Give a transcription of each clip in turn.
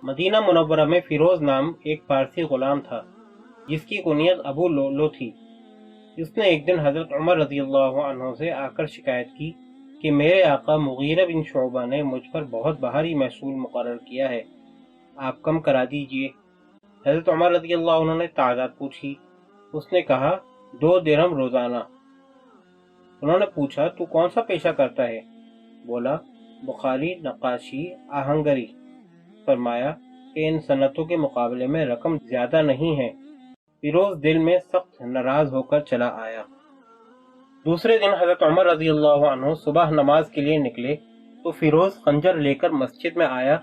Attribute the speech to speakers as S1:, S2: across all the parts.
S1: مدینہ منورہ میں فیروز نام ایک فارسی غلام تھا جس کی کنیت ابو لولو تھی۔ اس نے ایک دن حضرت عمر رضی اللہ عنہ سے آ کر شکایت کی کہ میرے آقا مغیرہ بن شعبہ نے مجھ پر بہت بھاری محصول مقرر کیا ہے، آپ کم کرا دیجئے۔ حضرت عمر رضی اللہ عنہ نے تعداد پوچھی۔ اس نے کہا 2 درہم روزانہ۔ انہوں نے پوچھا تو کون سا پیشہ کرتا ہے؟ بولا بخاری، نقاشی، آہنگری۔ فرمایا کہ ان صنعتوں کے مقابلے میں رقم زیادہ نہیں ہے۔ فیروز دل میں سخت ناراض ہو کر چلا آیا۔ دوسرے دن حضرت عمر رضی اللہ عنہ صبح نماز کے لیے نکلے تو فیروز خنجر لے کر مسجد میں آیا۔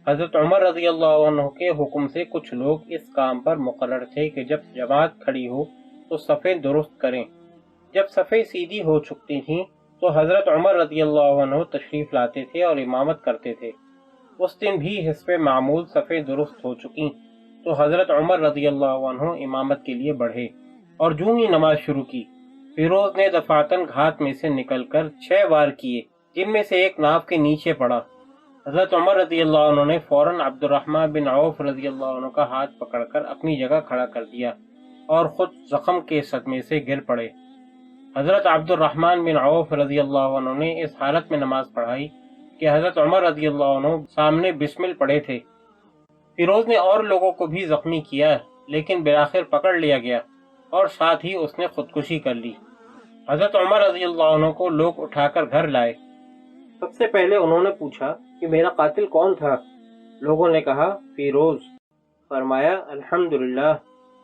S1: حضرت عمر رضی اللہ عنہ کے حکم سے کچھ لوگ اس کام پر مقرر تھے کہ جب جماعت کھڑی ہو تو صفیں درست کریں۔ جب صفیں سیدھی ہو چکتی تھیں تو حضرت عمر رضی اللہ عنہ تشریف لاتے تھے اور امامت کرتے تھے۔ اس دن بھی حسب معمول صفیں درست ہو چکیں تو حضرت عمر رضی اللہ عنہ امامت کے لیے بڑھے اور جو ہی نماز شروع کی، فیروز نے دفعتاً گھات میں سے نکل کر 6 وار کیے، جن میں سے ایک ناف کے نیچے پڑا۔ حضرت عمر رضی اللہ عنہ نے فوراً عبد الرحمن بن عوف رضی اللہ عنہ کا ہاتھ پکڑ کر اپنی جگہ کھڑا کر دیا اور خود زخم کے صدمے سے گر پڑے۔ حضرت عبد الرحمن بن عوف رضی اللہ عنہ نے اس حالت میں نماز پڑھائی کہ حضرت عمر رضی اللہ عنہ سامنے بسمل پڑھے تھے۔ فیروز نے اور لوگوں کو بھی زخمی کیا لیکن بالآخر پکڑ لیا گیا اور ساتھ ہی اس نے خودکشی کر لی۔ حضرت عمر رضی اللہ عنہ کو لوگ اٹھا کر گھر لائے۔ سب سے پہلے انہوں نے پوچھا کہ میرا قاتل کون تھا؟ لوگوں نے کہا فیروز۔ فرمایا الحمدللہ،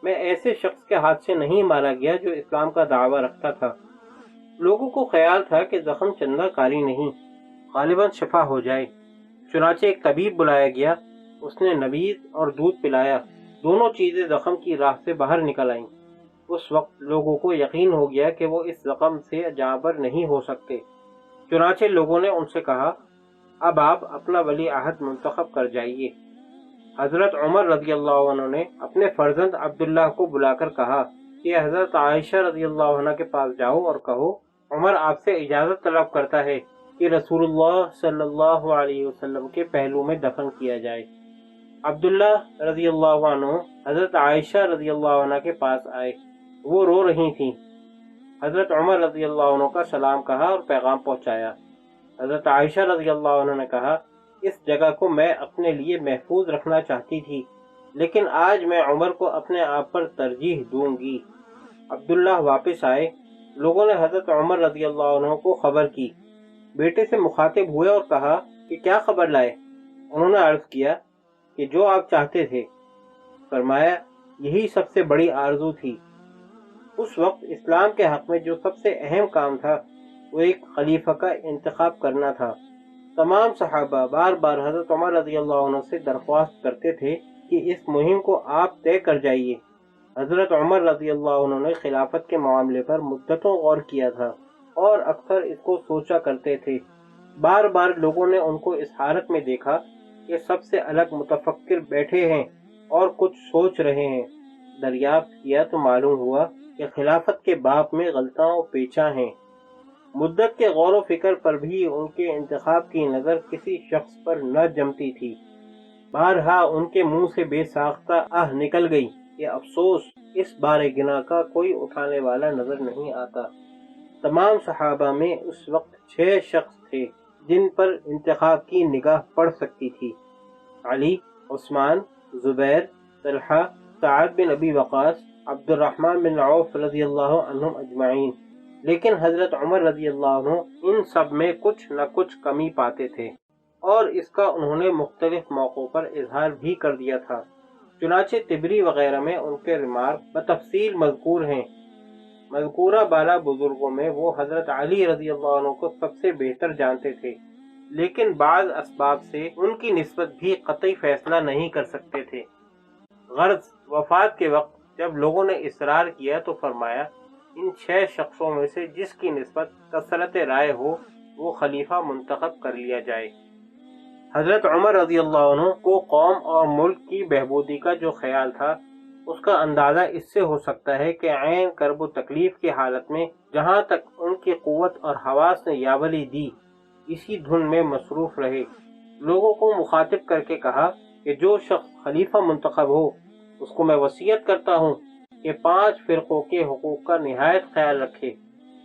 S1: میں ایسے شخص کے ہاتھ سے نہیں مارا گیا جو اسلام کا دعویٰ رکھتا تھا۔ لوگوں کو خیال تھا کہ زخم چندہ کاری نہیں، غالباً شفا ہو جائے۔ چنانچہ ایک طبیب بلایا گیا، اس نے نبیذ اور دودھ پلایا، دونوں چیزیں زخم کی راہ سے باہر نکل آئیں۔ اس وقت لوگوں کو یقین ہو گیا کہ وہ اس زخم سے جانبر نہیں ہو سکتے۔ چنانچہ لوگوں نے ان سے کہا اب آپ اپنا ولی عہد منتخب کر جائیے۔ حضرت عمر رضی اللہ عنہ نے اپنے فرزند عبداللہ کو بلا کر کہا کہ حضرت عائشہ رضی اللہ عنہ کے پاس جاؤ اور کہو عمر آپ سے اجازت طلب کرتا ہے کہ رسول اللہ صلی اللہ علیہ وسلم کے پہلو میں دفن کیا جائے۔ عبداللہ رضی اللہ عنہ حضرت عائشہ رضی اللہ عنہ کے پاس آئے، وہ رو رہی تھیں۔ حضرت عمر رضی اللہ عنہ کا سلام کہا اور پیغام پہنچایا۔ حضرت عائشہ رضی اللہ عنہ نے کہا اس جگہ کو میں اپنے لیے محفوظ رکھنا چاہتی تھی لیکن آج میں عمر کو اپنے آپ پر ترجیح دوں گی۔ عبداللہ واپس آئے، لوگوں نے حضرت عمر رضی اللہ عنہ کو خبر کی، بیٹے سے مخاطب ہوئے اور کہا کہ کیا خبر لائے؟ انہوں نے عرض کیا کہ جو آپ چاہتے تھے۔ فرمایا یہی سب سے بڑی آرزو تھی۔ اس وقت اسلام کے حق میں جو سب سے اہم کام تھا وہ ایک خلیفہ کا انتخاب کرنا تھا۔ تمام صحابہ بار بار حضرت عمر رضی اللہ عنہ سے درخواست کرتے تھے کہ اس مہم کو آپ طے کر جائیے۔ حضرت عمر رضی اللہ عنہ نے خلافت کے معاملے پر مدتوں غور کیا تھا اور اکثر اس کو سوچا کرتے تھے۔ بار بار لوگوں نے ان کو اس حالت میں دیکھا کہ سب سے الگ متفکر بیٹھے ہیں اور کچھ سوچ رہے ہیں۔ دریافت کیا تو معلوم ہوا کہ خلافت کے باب میں غلطاں و پیچاں ہیں۔ مدت کے غور و فکر پر بھی ان کے انتخاب کی نظر کسی شخص پر نہ جمتی تھی۔ بارہا ان کے منہ سے بے ساختہ آہ نکل گئی کہ افسوس اس بار گناہ کا کوئی اٹھانے والا نظر نہیں آتا۔ تمام صحابہ میں اس وقت 6 شخص تھے جن پر انتخاب کی نگاہ پڑ سکتی تھی: علی، عثمان، زبیر، طلحہ، سعد بن ابی وقاص، عبد الرحمن بن عوف رضی اللہ عنہم اجمعین۔ لیکن حضرت عمر رضی اللہ عنہ ان سب میں کچھ نہ کچھ کمی پاتے تھے اور اس کا انہوں نے مختلف موقعوں پر اظہار بھی کر دیا تھا۔ چنانچہ طبری وغیرہ میں ان کے ریمارک بتفصیل مذکور ہیں۔ مذکورہ بالا بزرگوں میں وہ حضرت علی رضی اللہ عنہ کو سب سے بہتر جانتے تھے لیکن بعض اسباب سے ان کی نسبت بھی قطعی فیصلہ نہیں کر سکتے تھے۔ غرض وفات کے وقت جب لوگوں نے اصرار کیا تو فرمایا ان 6 شخصوں میں سے جس کی نسبت کثرت رائے ہو وہ خلیفہ منتخب کر لیا جائے۔ حضرت عمر رضی اللہ عنہ کو قوم اور ملک کی بہبودی کا جو خیال تھا اس کا اندازہ اس سے ہو سکتا ہے کہ عین کرب و تکلیف کی حالت میں جہاں تک ان کی قوت اور حواس نے یاولی دی اسی دھن میں مصروف رہے۔ لوگوں کو مخاطب کر کے کہا کہ جو شخص خلیفہ منتخب ہو اس کو میں وصیت کرتا ہوں کہ 5 فرقوں کے حقوق کا نہایت خیال رکھے: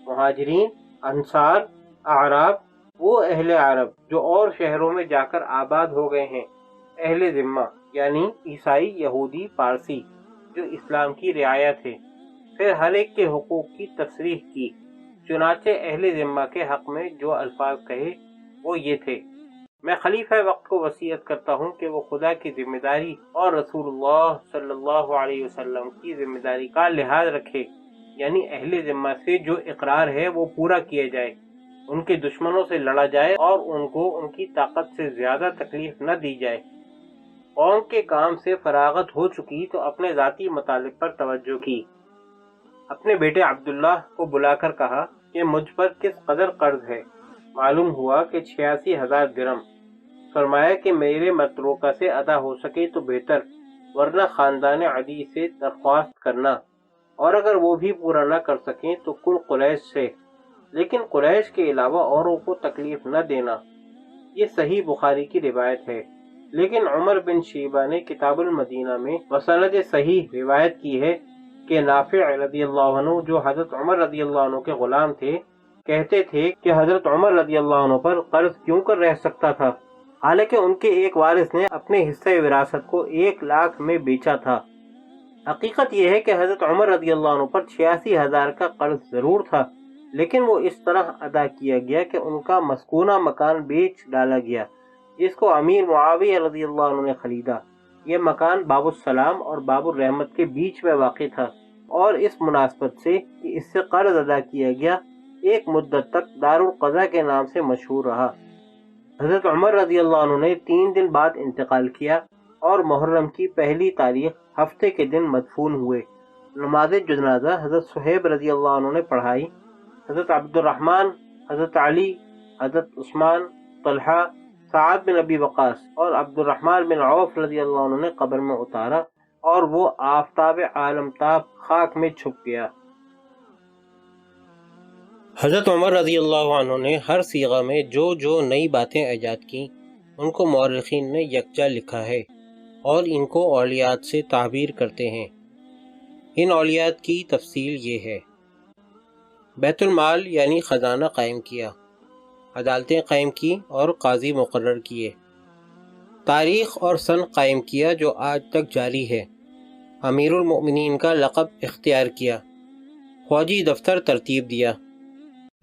S1: مہاجرین، انصار، اعراب، وہ اہل عرب جو اور شہروں میں جا کر آباد ہو گئے ہیں، اہل ذمہ یعنی عیسائی، یہودی، پارسی جو اسلام کی رعایت ہے۔ پھر ہر ایک کے حقوق کی تصریح کی، چنانچہ اہل ذمہ کے حق میں جو الفاظ کہے وہ یہ تھے: میں خلیفہ وقت کو وصیت کرتا ہوں کہ وہ خدا کی ذمہ داری اور رسول اللہ صلی اللہ علیہ وسلم کی ذمہ داری کا لحاظ رکھے، یعنی اہل ذمہ سے جو اقرار ہے وہ پورا کیا جائے، ان کے دشمنوں سے لڑا جائے اور ان کو ان کی طاقت سے زیادہ تکلیف نہ دی جائے۔ قوم کے کام سے فراغت ہو چکی تو اپنے ذاتی مطالب پر توجہ کی۔ اپنے بیٹے عبداللہ کو بلا کر کہا کہ مجھ پر کس قدر قرض ہے۔ معلوم ہوا کہ 86,000 درم۔ فرمایا کہ میرے متروکہ سے ادا ہو سکے تو بہتر، ورنہ خاندان عدی سے درخواست کرنا، اور اگر وہ بھی پورا نہ کر سکیں تو کل قریش سے، لیکن قریش کے علاوہ اوروں کو تکلیف نہ دینا۔ یہ صحیح بخاری کی روایت ہے، لیکن عمر بن شیبہ نے کتاب المدینہ میں بسند صحیح روایت کی ہے کہ نافع رضی اللہ عنہ جو حضرت عمر رضی اللہ عنہ کے غلام تھے، کہتے تھے کہ حضرت عمر رضی اللہ عنہ پر قرض کیوں کر رہ سکتا تھا، حالانکہ ان کے ایک وارث نے اپنے حصہ وراثت کو 1 لاکھ میں بیچا تھا۔ حقیقت یہ ہے کہ حضرت عمر رضی اللہ عنہ پر 86,000 کا قرض ضرور تھا، لیکن وہ اس طرح ادا کیا گیا کہ ان کا مسکونہ مکان بیچ ڈالا گیا، جس کو امیر معاویہ رضی اللہ عنہ نے خریدا۔ یہ مکان باب السلام اور باب الرحمت کے بیچ میں واقع تھا، اور اس مناسبت سے کہ اس سے قرض ادا کیا گیا، ایک مدت تک دارالقضا کے نام سے مشہور رہا۔ حضرت عمر رضی اللہ عنہ نے 3 دن بعد انتقال کیا اور محرم کی پہلی تاریخ ہفتے کے دن مدفون ہوئے۔ نماز جنازہ حضرت صہیب رضی اللہ عنہ نے پڑھائی۔ حضرت عبد الرحمن، حضرت علی، حضرت عثمان، طلحہ، سعد بن ابی وقاص اور عبد الرحمن بن عوف رضی اللہ عنہ نے قبر میں اتارا، اور وہ آفتاب عالمتاب خاک میں چھپ گیا۔ حضرت عمر رضی اللہ عنہ نے ہر صیغہ میں جو نئی باتیں ایجاد کیں ان کو مورخین نے یکجا لکھا ہے اور ان کو اولیات سے تعبیر کرتے ہیں۔ ان اولیات کی تفصیل یہ ہے: بیت المال یعنی خزانہ قائم کیا، عدالتیں قائم کی اور قاضی مقرر کیے، تاریخ اور سن قائم کیا جو آج تک جاری ہے، امیر المؤمنین کا لقب اختیار کیا، فوجی دفتر ترتیب دیا،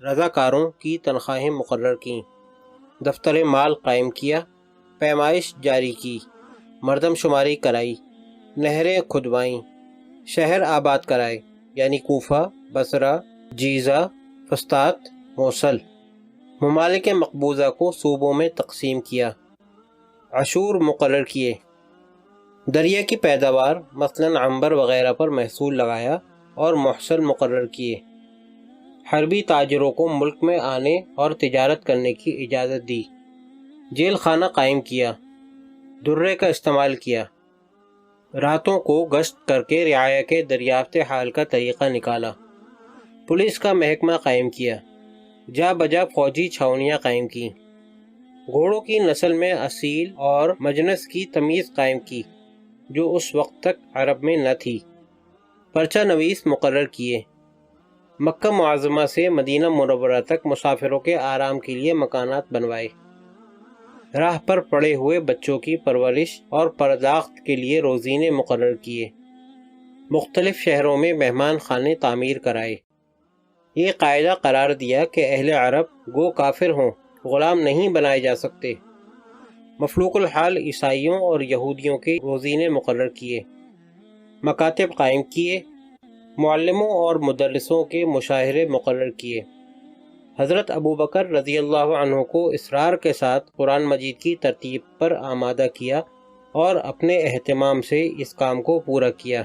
S1: رضاکاروں کی تنخواہیں مقرر کیں، دفتر مال قائم کیا، پیمائش جاری کی، مردم شماری کرائی، نہریں کھدوائیں، شہر آباد کرائے یعنی کوفہ، بصرہ، جیزہ، فسطاط، موصل، ممالک مقبوضہ کو صوبوں میں تقسیم کیا، عشور مقرر کیے، دریا کی پیداوار مثلاً عنبر وغیرہ پر محصول لگایا اور محصل مقرر کیے، حربی تاجروں کو ملک میں آنے اور تجارت کرنے کی اجازت دی، جیل خانہ قائم کیا، درے کا استعمال کیا، راتوں کو گشت کر کے رعایا کے دریافت حال کا طریقہ نکالا، پولیس کا محکمہ قائم کیا، جا بجا فوجی چھاؤنیاں قائم کی، گھوڑوں کی نسل میں اصیل اور مجنس کی تمیز قائم کی جو اس وقت تک عرب میں نہ تھی، پرچہ نویس مقرر کیے، مکہ معظمہ سے مدینہ منورہ تک مسافروں کے آرام کے لیے مکانات بنوائے، راہ پر پڑے ہوئے بچوں کی پرورش اور پرداخت کے لیے روزینے مقرر کیے، مختلف شہروں میں مہمان خانے تعمیر کرائے، یہ قاعدہ قرار دیا کہ اہل عرب گو کافر ہوں، غلام نہیں بنائے جا سکتے، مفلوق الحال عیسائیوں اور یہودیوں کے روزینے مقرر کیے، مکاتب قائم کیے، معلموں اور مدرسوں کے مشاہرے مقرر کیے، حضرت ابو بکر رضی اللہ عنہ کو اصرار کے ساتھ قرآن مجید کی ترتیب پر آمادہ کیا اور اپنے اہتمام سے اس کام کو پورا کیا،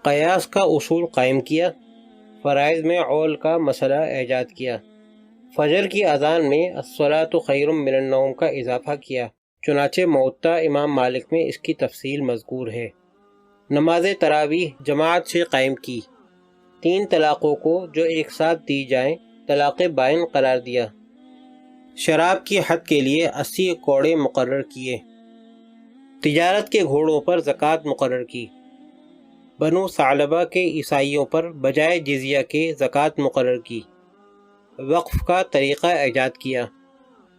S1: قیاس کا اصول قائم کیا، فرائض میں عول کا مسئلہ ایجاد کیا، فجر کی اذان میں الصلاۃ خیر من النوم کا اضافہ کیا، چنانچہ موطا امام مالک میں اس کی تفصیل مذکور ہے، نماز تراویح جماعت سے قائم کی، 3 طلاقوں کو جو ایک ساتھ دی جائیں طلاق بائن قرار دیا، شراب کی حد کے لیے 80 کوڑے مقرر کیے، تجارت کے گھوڑوں پر زکوٰۃ مقرر کی۔ بنو ثعلبہ کے عیسائیوں پر بجائے جزیہ کے زکوٰۃ مقرر کی۔ وقف کا طریقہ ایجاد کیا۔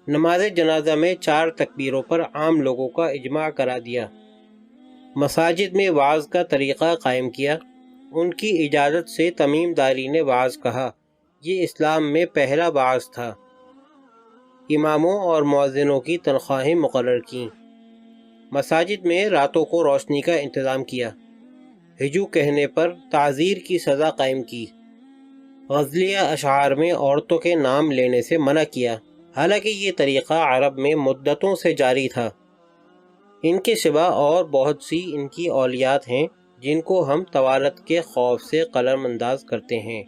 S1: نماز جنازہ میں 4 تکبیروں پر عام لوگوں کا اجماع کرا دیا۔ مساجد میں وعظ کا طریقہ قائم کیا۔ ان کی اجازت سے تمیم داری نے وعظ کہا۔ یہ اسلام میں پہلا وعظ تھا۔ اماموں اور مؤذنوں کی تنخواہیں مقرر کیں۔ مساجد میں راتوں کو روشنی کا انتظام کیا۔ ہجو کہنے پر تعزیر کی سزا قائم کی۔ غزلیہ اشعار میں عورتوں کے نام لینے سے منع کیا، حالانکہ یہ طریقہ عرب میں مدتوں سے جاری تھا۔ ان کے سوا اور بہت سی ان کی اولیات ہیں جن کو ہم طوالت کے خوف سے قلم انداز کرتے ہیں۔